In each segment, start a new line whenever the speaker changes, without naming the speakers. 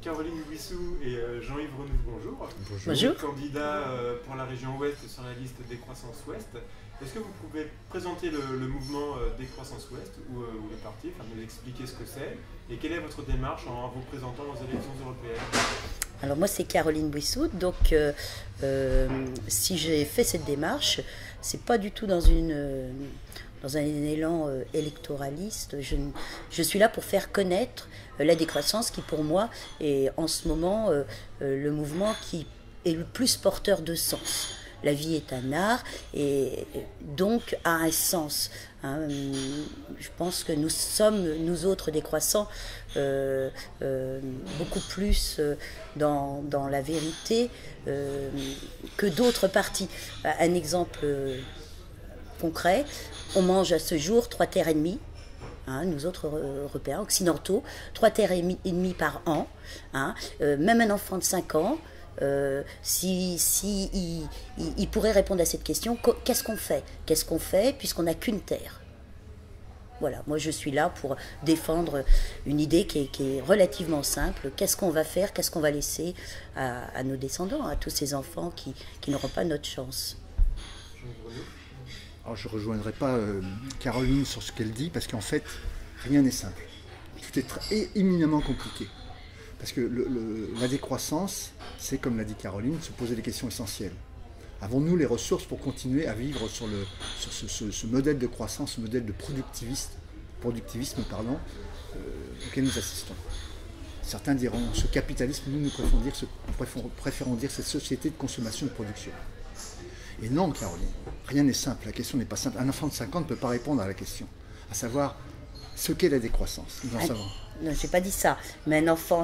Caroline Bouissou et Jean-Yves Renouf, bonjour.
Bonjour.
Vous êtes candidat pour la région Ouest sur la liste Décroissance Ouest. Est-ce que vous pouvez présenter le mouvement Décroissance Ouest ou le parti, enfin nous expliquer ce que c'est et quelle est votre démarche en vous présentant aux élections européennes?
Alors moi c'est Caroline Bouissou, donc si j'ai fait cette démarche, c'est pas du tout dans un élan électoraliste. Je suis là pour faire connaître la décroissance qui pour moi est en ce moment le mouvement qui est le plus porteur de sens. La vie est un art et donc a un sens. Hein. Je pense que nous sommes, nous autres décroissants, beaucoup plus dans la vérité que d'autres partis. Un exemple concret, on mange à ce jour 3 terres et demie. Hein, nous autres Européens, occidentaux, 3 terres et demie par an. Hein, même un enfant de 5 ans, il pourrait répondre à cette question, qu'est-ce qu'on fait? Qu'est-ce qu'on fait puisqu'on n'a qu'une terre? Voilà, moi je suis là pour défendre une idée qui est relativement simple. Qu'est-ce qu'on va faire? Qu'est-ce qu'on va laisser à nos descendants, à tous ces enfants qui n'auront pas notre chance?
Alors, je ne rejoindrai pas Caroline sur ce qu'elle dit, parce qu'en fait, rien n'est simple. Tout est éminemment compliqué. Parce que la décroissance, c'est, comme l'a dit Caroline, se poser des questions essentielles. Avons-nous les ressources pour continuer à vivre sur ce modèle de croissance, ce modèle de productivisme auquel nous assistons? Certains diront, ce capitalisme, nous préférons dire cette société de consommation et de production. Et non, Caroline, rien n'est simple, la question n'est pas simple. Un enfant de 5 ans ne peut pas répondre à la question, à savoir ce qu'est la décroissance. Nous en savons.
Non, je n'ai pas dit ça. Mais un enfant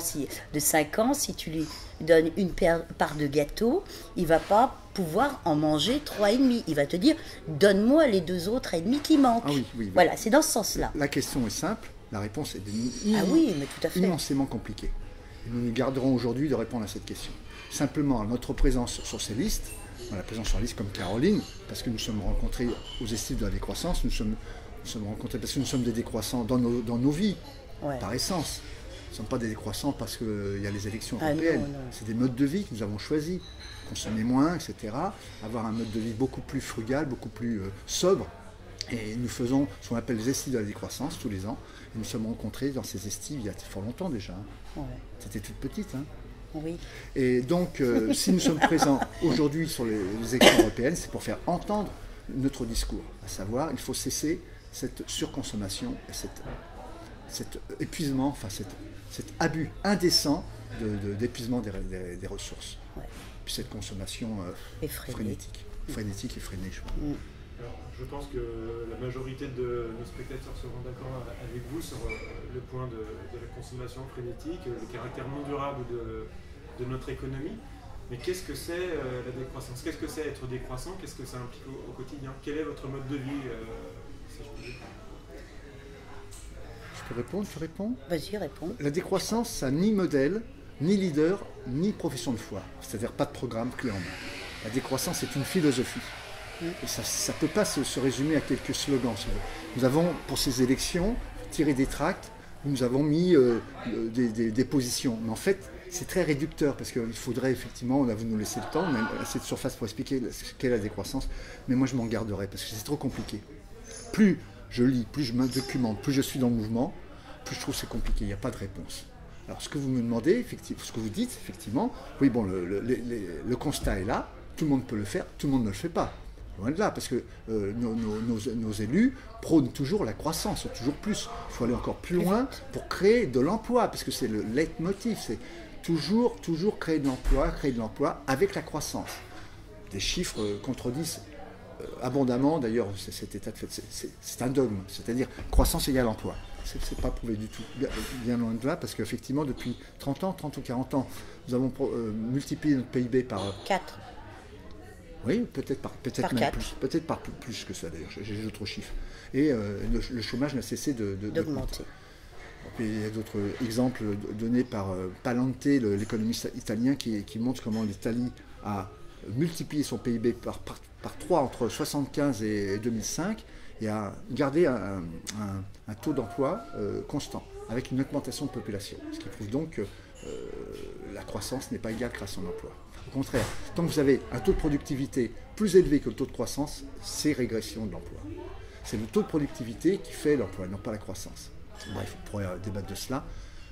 de 5 ans, si tu lui donnes une part de gâteau, il ne va pas pouvoir en manger 3,5. Il va te dire, donne-moi les 2 autres et demi qui manquent.
Ah oui, oui, oui.
Voilà, c'est dans ce sens-là.
La question est simple, la réponse est
mais tout à fait.
immensément compliquée. Et nous nous garderons aujourd'hui de répondre à cette question. Simplement, notre présence sur ces listes, la présence sur la liste comme Caroline, parce que nous sommes rencontrés aux estives de la décroissance, nous sommes rencontrés parce que nous sommes des décroissants dans nos vies, ouais, par essence. Nous ne sommes pas des décroissants parce qu'il y a les élections européennes. C'est des modes de vie que nous avons choisis. Consommer moins, etc. Avoir un mode de vie beaucoup plus frugal, beaucoup plus sobre. Et nous faisons ce qu'on appelle les estives de la décroissance tous les ans. Et nous sommes rencontrés dans ces estives il y a fort longtemps déjà. Hein. Ouais. C'était toute petite. Hein.
Oui.
Et donc, si nous sommes présents aujourd'hui sur les élections européennes, c'est pour faire entendre notre discours. À savoir, il faut cesser cette surconsommation et cet épuisement, enfin cet abus indécent d'épuisement des ressources. Ouais. Puis cette consommation frénétique et freinée, je crois.
Alors, je pense que la majorité de nos spectateurs seront d'accord avec vous sur le point de la consommation frénétique, le caractère non durable de notre économie. Mais qu'est-ce que c'est la décroissance? Qu'est-ce que c'est être décroissant? Qu'est-ce que ça implique au quotidien? Quel est votre mode de vie, si je peux dire?
Je peux répondre? Tu réponds?
Vas-y, réponds.
La décroissance, ça n'a ni modèle, ni leader, ni profession de foi. C'est-à-dire pas de programme clé en main. La décroissance est une philosophie. Et ça ne peut pas se résumer à quelques slogans. Nous avons, pour ces élections, tiré des tracts, nous avons mis des positions. Mais en fait, c'est très réducteur, parce qu'il faudrait effectivement, on a voulu nous laisser le temps, on a assez de surface pour expliquer ce qu'est la décroissance, mais moi je m'en garderai, parce que c'est trop compliqué. Plus je lis, plus je me documente, plus je suis dans le mouvement, plus je trouve que c'est compliqué, il n'y a pas de réponse. Alors ce que vous me demandez, ce que vous dites, effectivement, oui bon, le constat est là, tout le monde peut le faire, tout le monde ne le fait pas. Loin de là, parce que nos élus prônent toujours la croissance, toujours plus. Il faut aller encore plus loin pour créer de l'emploi, parce que c'est le leitmotiv, c'est toujours créer de l'emploi avec la croissance. Des chiffres contredisent abondamment, d'ailleurs, cet état de fait, c'est un dogme, c'est-à-dire croissance égale emploi. C'est pas prouvé du tout, bien loin de là, parce qu'effectivement, depuis 30 ou 40 ans, nous avons multiplié notre PIB par
4.
Oui, peut-être même plus, peut-être par plus que ça d'ailleurs, j'ai d'autres chiffres. Et le chômage n'a cessé d'augmenter. Il y a d'autres exemples donnés par Palante, l'économiste italien, qui montre comment l'Italie a multiplié son PIB par 3 entre 1975 et 2005 et a gardé un taux d'emploi constant, avec une augmentation de population. Ce qui prouve donc que la croissance n'est pas égale création d'emplois. Au contraire, tant que vous avez un taux de productivité plus élevé que le taux de croissance, c'est régression de l'emploi. C'est le taux de productivité qui fait l'emploi, non pas la croissance. Bref, on pourrait débattre de cela.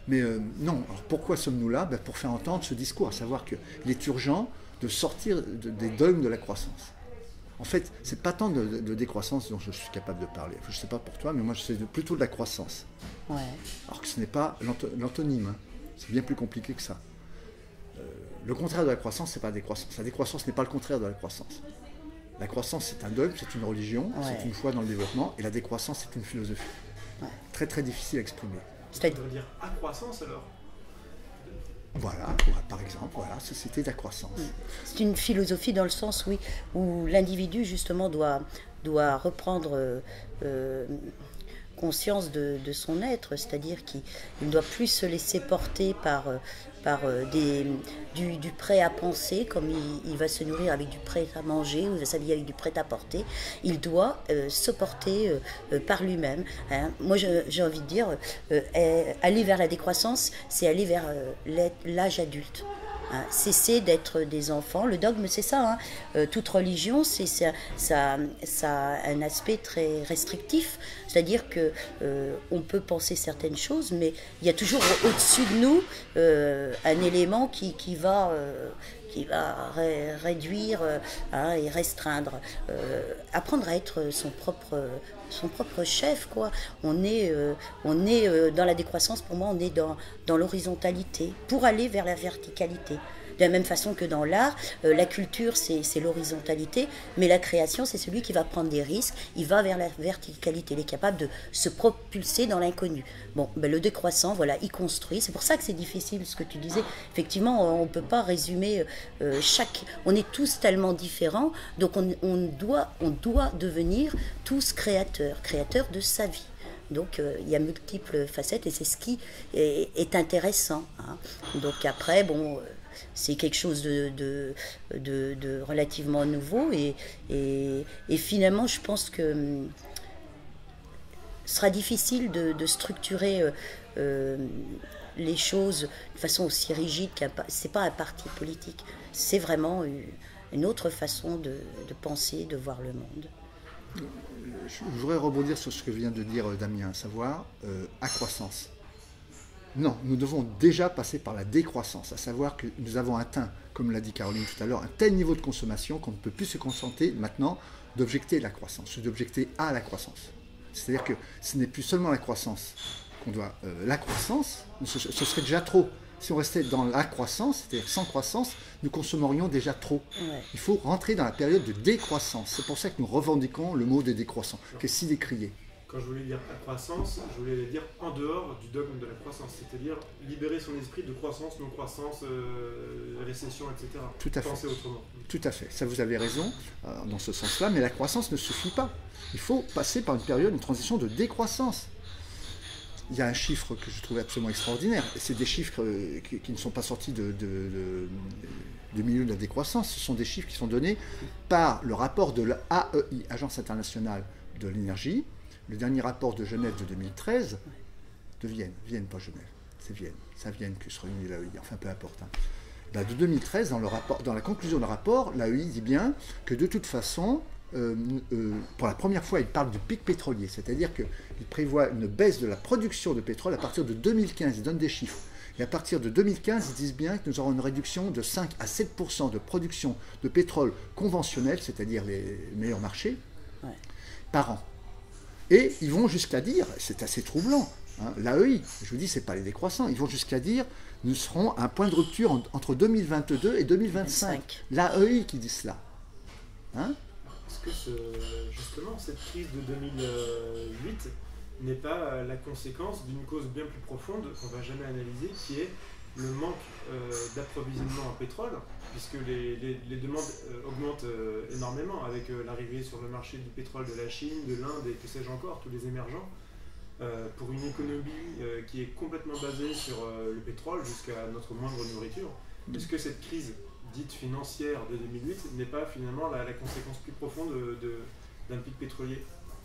Mais non, alors pourquoi sommes-nous là? Pour faire entendre ce discours, à savoir qu'il est urgent de sortir des dogmes de la croissance. En fait, c'est pas tant de décroissance dont je suis capable de parler. Je ne sais pas pour toi, mais moi, c'est plutôt de la croissance.
Ouais.
Alors que ce n'est pas l'antonyme. Hein. C'est bien plus compliqué que ça. Le contraire de la croissance, c'est pas la décroissance. La décroissance n'est pas le contraire de la croissance. La croissance, c'est un dogme, c'est une religion, c'est une foi dans le développement, et la décroissance, c'est une philosophie. Ouais. Très, très difficile à exprimer.
Ça veut dire accroissance, alors?
Voilà, par exemple, voilà, société d'accroissance.
C'est une philosophie dans le sens, oui, où l'individu, justement, doit reprendre conscience de son être, c'est-à-dire qu'il ne doit plus se laisser porter par du prêt à penser, comme il va se nourrir avec du prêt à manger ou il va s'habiller avec du prêt à porter. Il doit se porter par lui-même. Hein. Moi, j'ai envie de dire, aller vers la décroissance, c'est aller vers l'âge adulte. Hein, cesser d'être des enfants. Le dogme, c'est ça. Hein. Toute religion, ça a un aspect très restrictif. C'est-à-dire que on peut penser certaines choses, mais il y a toujours au-dessus de nous un élément qui va réduire et restreindre. Apprendre à être son propre chef, quoi. On est dans la décroissance, pour moi, on est dans l'horizontalité, pour aller vers la verticalité. De la même façon que dans l'art, la culture, c'est l'horizontalité, mais la création, c'est celui qui va prendre des risques, il va vers la verticalité, il est capable de se propulser dans l'inconnu. Bon, le décroissant, voilà, il construit. C'est pour ça que c'est difficile, ce que tu disais. Effectivement, on ne peut pas résumer on est tous tellement différents, donc on doit devenir tous créateurs de sa vie. Donc il y a multiples facettes et c'est ce qui est intéressant. Hein. Donc après, bon, c'est quelque chose de relativement nouveau et finalement, je pense que ce sera difficile de structurer les choses de façon aussi rigide c'est pas un parti politique, c'est vraiment une autre façon de penser, de voir le monde.
Je voudrais rebondir sur ce que vient de dire Damien, à savoir accroissance. Non, nous devons déjà passer par la décroissance, à savoir que nous avons atteint, comme l'a dit Caroline tout à l'heure, un tel niveau de consommation qu'on ne peut plus se contenter maintenant d'objecter la croissance, d'objecter à la croissance. C'est-à-dire que ce n'est plus seulement la croissance qu'on doit... la croissance, ce serait déjà trop. Si on restait dans la croissance, c'est-à-dire sans croissance, nous consommerions déjà trop. Ouais. Il faut rentrer dans la période de décroissance. C'est pour ça que nous revendiquons le mot de décroissant, qui est si décrié.
Quand je voulais dire accroissance, je voulais dire en dehors du dogme de la croissance, c'est-à-dire libérer son esprit de croissance, non-croissance, récession, etc.
Tout à fait.
Penser autrement.
Tout à fait. Ça, vous avez raison dans ce sens-là, mais la croissance ne suffit pas. Il faut passer par une période, une transition de décroissance. Il y a un chiffre que je trouve absolument extraordinaire. C'est des chiffres qui ne sont pas sortis du milieu de la décroissance. Ce sont des chiffres qui sont donnés par le rapport de l'AEI, Agence internationale de l'énergie, le dernier rapport de Genève de 2013, de Vienne, pas Genève, c'est Vienne, c'est à Vienne que se réunit l'AEI, enfin peu importe. Hein. Là, de 2013, dans la conclusion du rapport, l'AEI dit bien que de toute façon, pour la première fois, il parle du pic pétrolier, c'est-à-dire qu'il prévoit une baisse de la production de pétrole à partir de 2015, il donne des chiffres. Et à partir de 2015, ils disent bien que nous aurons une réduction de 5 à 7% de production de pétrole conventionnel, c'est-à-dire les meilleurs marchés, par an. Et ils vont jusqu'à dire, c'est assez troublant, hein, l'AEI, je vous dis, ce n'est pas les décroissants, ils vont jusqu'à dire nous serons à un point de rupture entre 2022 et 2025. L'AEI qui dit cela. Hein?
Est-ce que justement cette crise de 2008 n'est pas la conséquence d'une cause bien plus profonde qu'on ne va jamais analyser, qui est le manque d'approvisionnement en pétrole, puisque les demandes augmentent énormément avec l'arrivée sur le marché du pétrole de la Chine, de l'Inde et que sais-je encore, tous les émergents, pour une économie qui est complètement basée sur le pétrole jusqu'à notre moindre nourriture. Est-ce que cette crise dite financière de 2008 n'est pas finalement la conséquence plus profonde d'un pic pétrolier?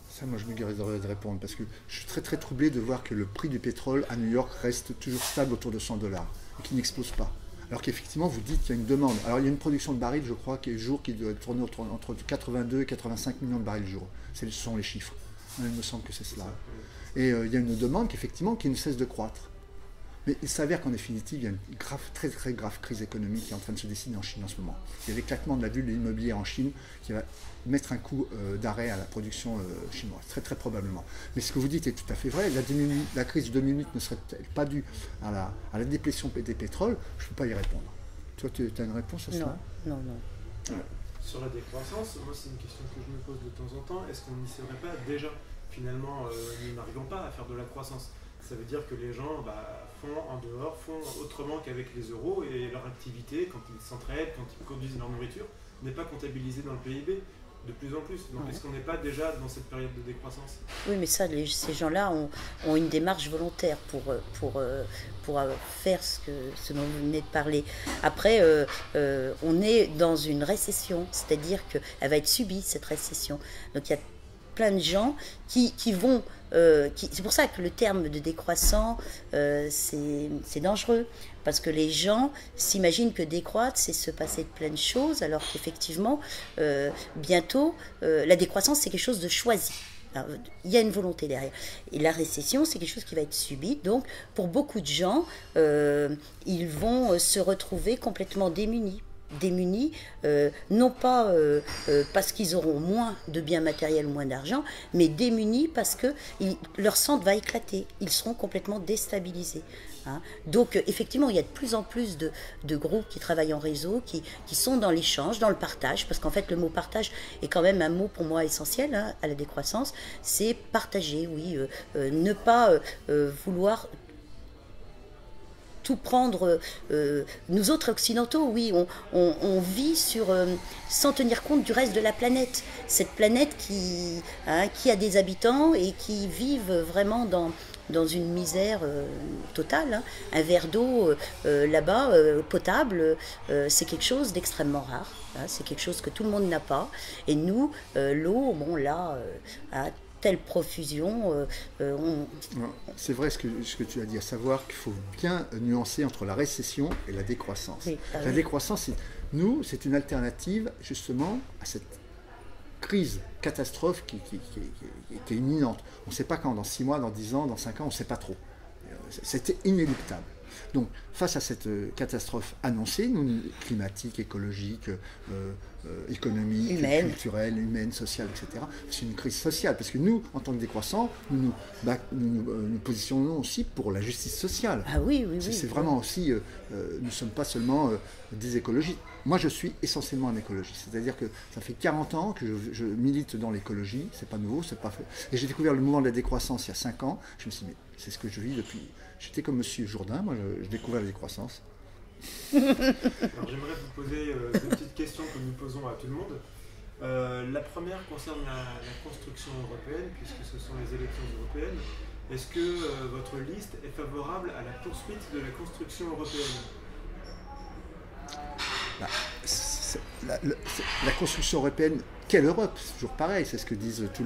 Ça, moi, je me garderai de répondre parce que je suis très très troublé de voir que le prix du pétrole à New York reste toujours stable autour de $100 et qu'il n'explose pas. Alors qu'effectivement, vous dites qu'il y a une demande. Alors il y a une production de barils, je crois, qui doit tourner entre 82 et 85 millions de barils jour. Ce sont les chiffres. Il me semble que c'est cela. Et il y a une demande qui ne cesse de croître. Mais il s'avère qu'en définitive, il y a une très très grave crise économique qui est en train de se dessiner en Chine en ce moment. Il y a l'éclatement de la bulle immobilière en Chine qui va mettre un coup d'arrêt à la production chinoise, très très probablement. Mais ce que vous dites est tout à fait vrai. La crise de 2008 ne serait-elle pas due à la déplétion des pétroles? Je ne peux pas y répondre. Toi, tu as une réponse à cela?
Non.
Ouais.
Sur la décroissance, moi c'est une question que je me pose de temps en temps. Est-ce qu'on n'y serait pas déjà? Finalement, nous n'arrivons pas à faire de la croissance. Ça veut dire que les gens font en dehors, font autrement qu'avec les euros, et leur activité, quand ils s'entraident, quand ils produisent leur nourriture, n'est pas comptabilisée dans le PIB de plus en plus. Donc est-ce qu'on n'est pas déjà dans cette période de décroissance?
Oui, mais ça, ces gens-là ont une démarche volontaire pour faire ce dont vous venez de parler. Après, on est dans une récession, c'est-à-dire qu'elle va être subie, cette récession. Donc il y a plein de gens qui vont... c'est pour ça que le terme de décroissant, c'est dangereux. Parce que les gens s'imaginent que décroître, c'est se passer de plein de choses, alors qu'effectivement, bientôt, la décroissance, c'est quelque chose de choisi. Alors, il y a une volonté derrière. Et la récession, c'est quelque chose qui va être subi. Donc, pour beaucoup de gens, ils vont se retrouver complètement démunis. Non pas parce qu'ils auront moins de biens matériels, moins d'argent, mais démunis parce que leur centre va éclater, ils seront complètement déstabilisés. Hein. Donc effectivement, il y a de plus en plus de groupes qui travaillent en réseau, qui sont dans l'échange, dans le partage, parce qu'en fait le mot partage est quand même un mot pour moi essentiel à la décroissance, c'est partager, oui, ne pas vouloir tout prendre. Nous autres occidentaux, oui, on vit sans tenir compte du reste de la planète. Cette planète qui a des habitants et qui vivent vraiment dans une misère totale. Hein. Un verre d'eau là-bas, potable, c'est quelque chose d'extrêmement rare. Hein. C'est quelque chose que tout le monde n'a pas. Et nous, l'eau, bon là, telle profusion.
C'est vrai ce que tu as dit, à savoir qu'il faut bien nuancer entre la récession et la décroissance.
Oui,
la décroissance, c'est une alternative justement à cette crise, catastrophe qui est imminente. On ne sait pas quand, dans 6 mois, dans 10 ans, dans 5 ans, on ne sait pas trop. C'était inéluctable. Donc, face à cette catastrophe annoncée, climatique, écologique, économique, culturelle, humaine, sociale, etc., c'est une crise sociale, parce que nous, en tant que décroissants, nous positionnons aussi pour la justice sociale.
Ah oui.
C'est vraiment aussi, nous ne sommes pas seulement des écologistes. Moi, je suis essentiellement un écologiste, c'est-à-dire que ça fait 40 ans que je milite dans l'écologie, c'est pas nouveau, c'est pas fait. Et j'ai découvert le mouvement de la décroissance il y a 5 ans, je me suis dit, mais c'est ce que je vis depuis... J'étais comme Monsieur Jourdain, moi je découvrais la décroissance.
Alors j'aimerais vous poser 2 petites questions que nous posons à tout le monde. La première concerne la construction européenne, puisque ce sont les élections européennes. Est-ce que votre liste est favorable à la poursuite de la construction européenne?
La construction européenne, quelle Europe? C'est toujours pareil, c'est ce que disent tous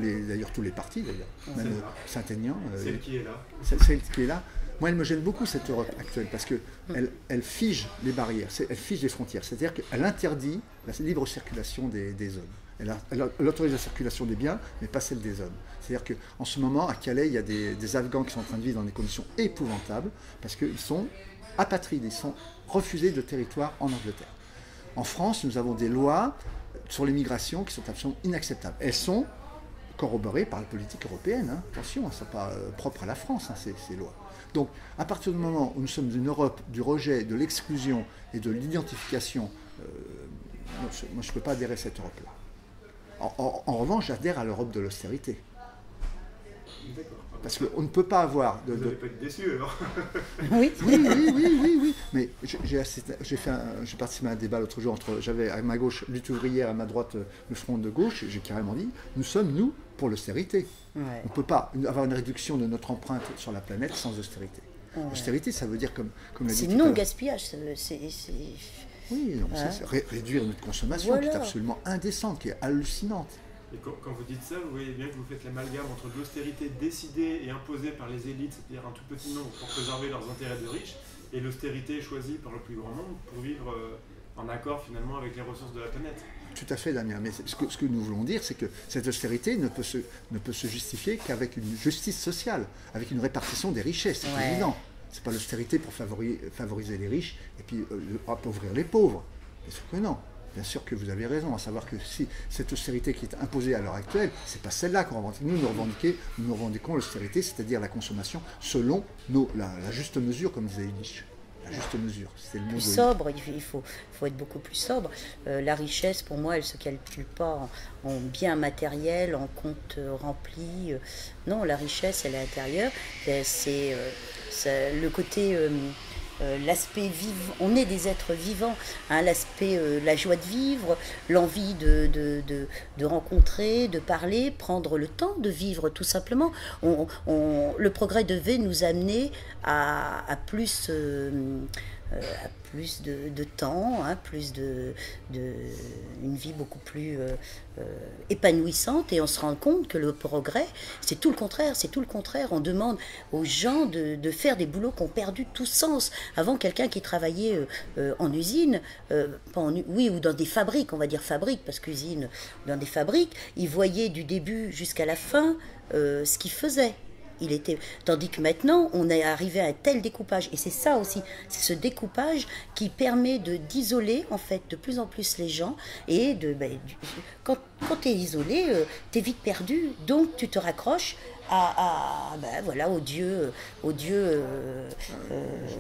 les partis, d'ailleurs. Même Saint-Aignan.
Celle qui est là.
Celle qui est là. Moi, elle me gêne beaucoup, cette Europe actuelle, parce qu'elle fige les barrières, elle fige les frontières. C'est-à-dire qu'elle interdit la libre circulation des hommes. Elle autorise la circulation des biens, mais pas celle des hommes. C'est-à-dire qu'en ce moment, à Calais, il y a des Afghans qui sont en train de vivre dans des conditions épouvantables, parce qu'ils sont apatrides, ils sont refusés de territoire en Angleterre. En France, nous avons des lois sur l'immigration qui sont absolument inacceptables. Elles sont corroborées par la politique européenne. Hein. Attention, elles ne sont pas propres à la France, hein, ces lois. Donc, à partir du moment où nous sommes une Europe du rejet, de l'exclusion et de l'identification, moi je ne peux pas adhérer à cette Europe-là. En revanche, j'adhère à l'Europe de l'austérité.
D'accord.
Parce qu'on ne peut pas avoir...
Vous n'allez pas être déçu alors.
Oui.
Mais j'ai participé à un débat l'autre jour j'avais à ma gauche lutte ouvrière, à ma droite le front de gauche, et j'ai carrément dit, nous sommes, nous, pour l'austérité. Ouais. On ne peut pas avoir une réduction de notre empreinte sur la planète sans austérité. Ouais. L'austérité, ça veut dire, comme l'a dit
c'est non-gaspillage.
Oui, c'est réduire notre consommation, qui est absolument indécente, qui est hallucinante.
Et quand vous dites ça, vous voyez bien que vous faites l'amalgame entre l'austérité décidée et imposée par les élites, c'est-à-dire un tout petit nombre pour préserver leurs intérêts de riches, et l'austérité est choisie par le plus grand nombre pour vivre en accord finalement avec les ressources de la planète.
Tout à fait, Damien. Mais ce que nous voulons dire, c'est que cette austérité ne peut se justifier qu'avec une justice sociale, avec une répartition des richesses, c'est évident. Ce n'est pas l'austérité pour favoriser les riches et puis appauvrir les pauvres. Bien sûr que non. Bien sûr que vous avez raison, à savoir que si cette austérité qui est imposée à l'heure actuelle, ce n'est pas celle-là qu'on revendique. Nous revendiquons l'austérité, c'est-à-dire la consommation selon la juste mesure, comme disait Illich. La juste mesure, c'est le mot.
Plus sobre, il faut être beaucoup plus sobre. La richesse, pour moi, elle ne se calcule pas en biens matériels, en comptes remplis. Non, la richesse, elle est intérieure. C'est le côté... l'aspect vivant, on est des êtres vivants, hein, l'aspect, la joie de vivre, l'envie de rencontrer, de parler, prendre le temps de vivre tout simplement. Le progrès devait nous amener à plus de temps, hein, une vie beaucoup plus épanouissante, et on se rend compte que le progrès, c'est tout le contraire. On demande aux gens de faire des boulots qui ont perdu tout sens. Avant, quelqu'un qui travaillait en usine, ou dans des fabriques, on va dire fabriques, parce qu'usine, dans des fabriques, il voyait du début jusqu'à la fin ce qu'il faisait. Tandis que maintenant, on est arrivé à un tel découpage, et c'est ça aussi, c'est ce découpage qui permet d'isoler en fait de plus en plus les gens, et quand tu es isolé, tu es vite perdu, donc tu te raccroches au Dieu.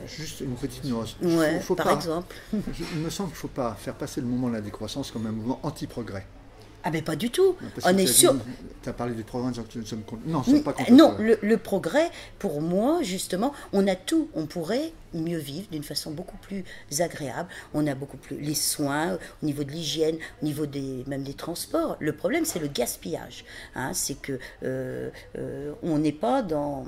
Juste une petite nuance.
Par exemple.
Il me semble qu'il ne faut pas faire passer le mouvement de la décroissance comme un mouvement anti-progrès.
Ah mais pas du tout, on est sûr.
Tu as parlé du progrès, nous sommes contre. Non, c'est pas contre.
Non, le progrès, pour moi, justement, on a tout. On pourrait mieux vivre d'une façon beaucoup plus agréable. On a beaucoup plus les soins, au niveau de l'hygiène, au niveau même des transports. Le problème, c'est le gaspillage. Hein, c'est que on n'est pas dans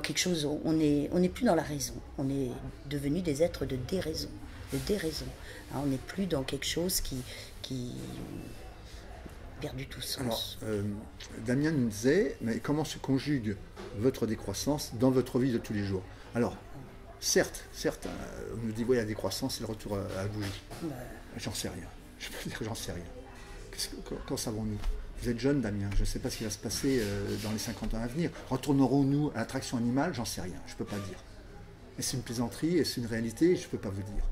quelque chose, on n'est plus dans la raison. On est devenu des êtres de déraison. Hein, on n'est plus dans quelque chose qui perdu tout sens.
Alors, Damien nous disait, mais comment se conjugue votre décroissance dans votre vie de tous les jours? Alors, certes, on nous dit, oui, la décroissance, c'est le retour à la bougie. J'en sais rien. Je peux dire, j'en sais rien. Qu'en savons-nous? Vous êtes jeune, Damien, je ne sais pas ce qui va se passer dans les 50 ans à venir. Retournerons-nous à l'attraction animale? J'en sais rien, je ne peux pas dire. Est-ce une plaisanterie? Est-ce une réalité? Je ne peux pas vous dire.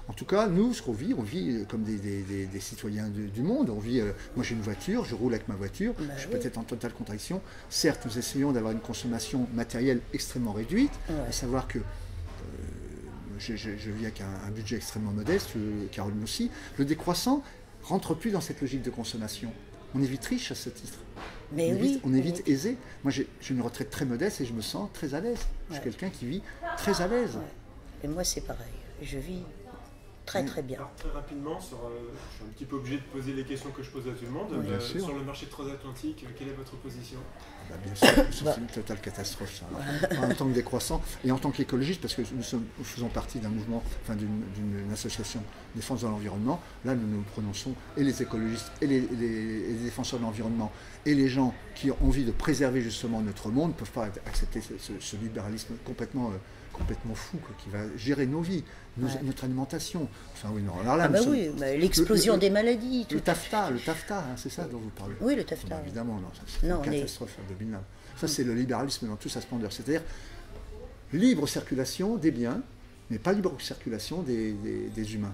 En tout cas, nous, ce qu'on vit, on vit comme des citoyens du monde. On vit, moi j'ai une voiture, je roule avec ma voiture, je suis peut-être en totale contradiction. Certes, nous essayons d'avoir une consommation matérielle extrêmement réduite, à savoir que je vis avec un budget extrêmement modeste, Caroline aussi. Le décroissant ne rentre plus dans cette logique de consommation. On est vite riche à ce titre. On est vite aisé. Moi j'ai une retraite très modeste et je me sens très à l'aise. Je suis quelqu'un qui vit très à l'aise.
Et moi c'est pareil, je vis très bien.
Alors, très rapidement, je suis un petit peu obligé de poser les questions que je pose à tout le monde. Sur le marché transatlantique, quelle est votre position?
Bien sûr, c'est une totale catastrophe ça. En tant que décroissant et en tant qu'écologiste, parce que nous faisons partie d'un mouvement, d'une association de défense de l'environnement. Là, nous prononçons, et les écologistes, et les défenseurs de l'environnement, et les gens qui ont envie de préserver justement notre monde ne peuvent pas accepter ce libéralisme complètement fou, qui va gérer nos vies, notre alimentation. Enfin, oui, non. Alors là,
l'explosion des maladies.
Le TAFTA, hein, c'est ça dont vous parlez.
Oui, le TAFTA.
Évidemment, non, c'est une catastrophe abominable. Ça, c'est le libéralisme dans toute sa splendeur. C'est-à-dire libre circulation des biens, mais pas libre circulation des humains.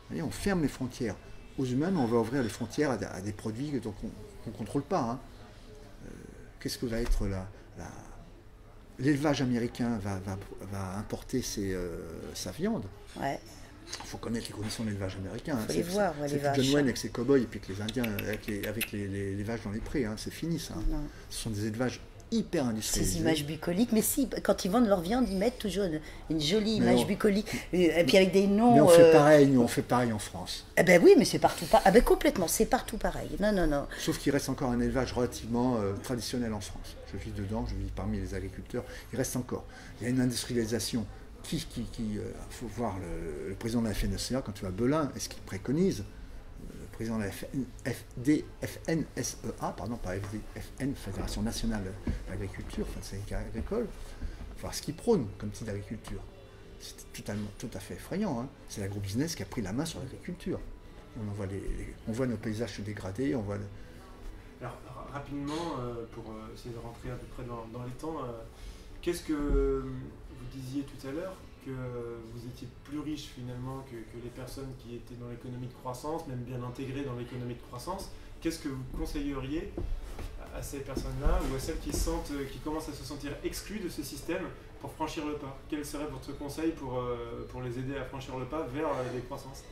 Voyez, on ferme les frontières aux humains, mais on va ouvrir les frontières à des produits qu'on ne contrôle pas. Hein. Qu'est-ce que va être l'élevage américain va importer sa viande.
Ouais.
Il faut connaître les conditions de l'élevage américain.
Il faut les voir, les vaches.
John Wayne avec ses cow-boys et puis que les Indiens avec les vaches dans les prés. Hein, c'est fini ça. Non. Ce sont des élevages hyper industrialisés.
Ces images bucoliques, mais si, quand ils vendent leur viande, ils mettent toujours une jolie image bucolique. Et puis avec des noms...
Mais on fait pareil en France.
Eh ben oui, mais c'est partout pareil. Ah ben complètement, c'est partout pareil. Non.
Sauf qu'il reste encore un élevage relativement traditionnel en France. Je vis dedans, je vis parmi les agriculteurs. Il reste encore. Il y a une industrialisation il faut voir le président de la FNSEA, quand tu vas à Belin, est-ce qu'il préconise le président de la FNSEA, pardon, pas FDFN, Fédération Nationale d'Agriculture, enfin syndicat agricole, il faut voir ce qu'il prône comme type d'agriculture. C'était tout à fait effrayant. Hein. C'est l'agrobusiness qui a pris la main sur l'agriculture. On voit nos paysages se dégrader, on voit...
Alors, rapidement, pour essayer de rentrer à peu près dans les temps, qu'est-ce que vous disiez tout à l'heure, que vous étiez plus riche finalement que les personnes qui étaient dans l'économie de croissance, même bien intégrées dans l'économie de croissance. Qu'est-ce que vous conseilleriez à ces personnes-là ou à celles qui commencent à se sentir exclues de ce système pour franchir le pas? Quel serait votre conseil pour les aider à franchir le pas vers la décroissance?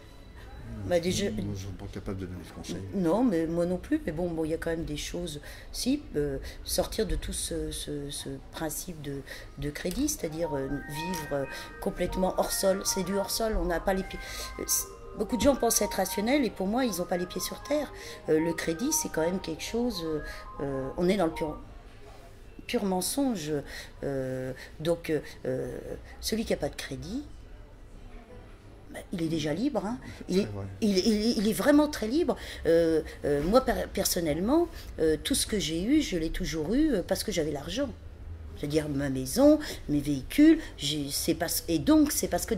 Déjà, nous ne sommes pas capables de donner des conseils.
Non, mais moi non plus. Mais bon, il y a quand même des choses. Si, sortir de tout ce principe de crédit, c'est-à-dire vivre complètement hors sol. C'est du hors sol, on n'a pas les pieds. Beaucoup de gens pensent être rationnels et pour moi, ils n'ont pas les pieds sur terre. Le crédit, c'est quand même quelque chose... on est dans le pur mensonge. Donc, celui qui n'a pas de crédit, il est déjà libre, hein. Il est vraiment très libre. Moi, personnellement, tout ce que j'ai eu, je l'ai toujours eu parce que j'avais l'argent. C'est-à-dire ma maison, mes véhicules, et donc c'est parce que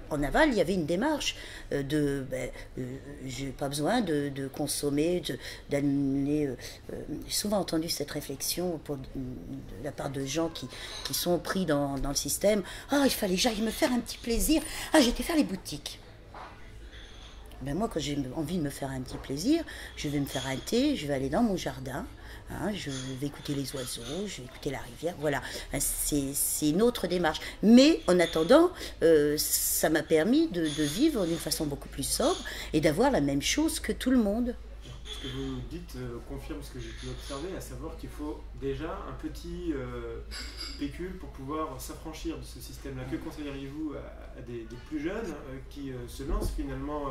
en aval, il y avait une démarche j'ai pas besoin de consommer, d'amener. J'ai souvent entendu cette réflexion de la part de gens qui sont pris dans le système. Ah, il fallait que j'aille me faire un petit plaisir. Ah, j'étais faire les boutiques. Ben moi, quand j'ai envie de me faire un petit plaisir, je vais me faire un thé, je vais aller dans mon jardin. Hein, je vais écouter les oiseaux, je vais écouter la rivière, voilà, c'est une autre démarche. Mais en attendant, ça m'a permis de vivre d'une façon beaucoup plus sobre et d'avoir la même chose que tout le monde.
Ce que vous dites confirme ce que j'ai pu observer, à savoir qu'il faut déjà un petit pécule pour pouvoir s'affranchir de ce système-là. Que conseilleriez-vous à des plus jeunes qui se lancent finalement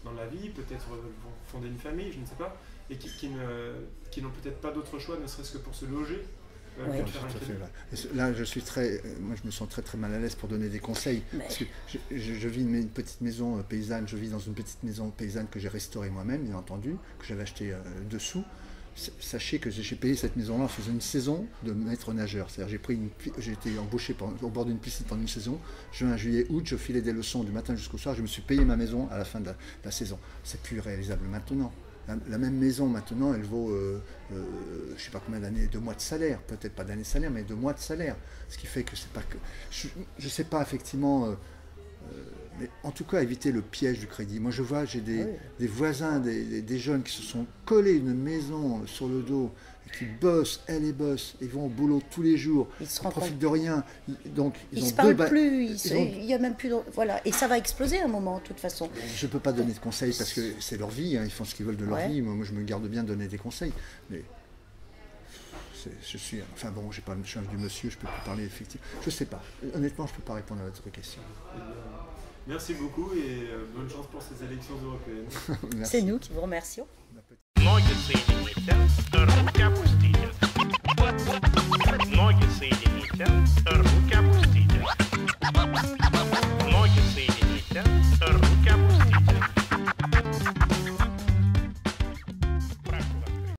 dans la vie, peut-être vont fonder une famille, je ne sais pas, et qui n'ont peut-être pas d'autre choix, ne serait-ce que pour se loger, que de faire un crédit.
Là, moi je me sens très très mal à l'aise pour donner des conseils, parce que je vis une petite maison paysanne, je vis dans une petite maison paysanne que j'ai restaurée moi-même, bien entendu, que j'avais acheté dessous. Sachez que j'ai payé cette maison-là en faisant une saison de maître nageur. C'est-à-dire j'ai été embauché au bord d'une piscine pendant une saison. Juin, juillet, août, je filais des leçons du matin jusqu'au soir. Je me suis payé ma maison à la fin de la saison. C'est plus réalisable maintenant. La même maison maintenant, elle vaut, je ne sais pas combien d'années, 2 mois de salaire, peut-être pas d'années de salaire, mais 2 mois de salaire. Ce qui fait que c'est pas que... Je ne sais pas effectivement, mais en tout cas éviter le piège du crédit. Moi je vois, j'ai des voisins, des jeunes qui se sont collés une maison sur le dos, et qui bossent, ils vont au boulot tous les jours, ils profitent de rien. Donc,
ils ne se parlent plus, il n'y a même plus... Voilà. Et ça va exploser à un moment, de toute façon.
Je ne peux pas donner de conseils parce que c'est leur vie, hein, ils font ce qu'ils veulent de leur vie. Moi, je me garde bien de donner des conseils. Mais je suis un vieux monsieur, je ne peux plus parler effectivement. Je ne sais pas. Honnêtement, je ne peux pas répondre à votre question.
Merci beaucoup et bonne chance pour ces élections européennes.
C'est nous qui vous remercions.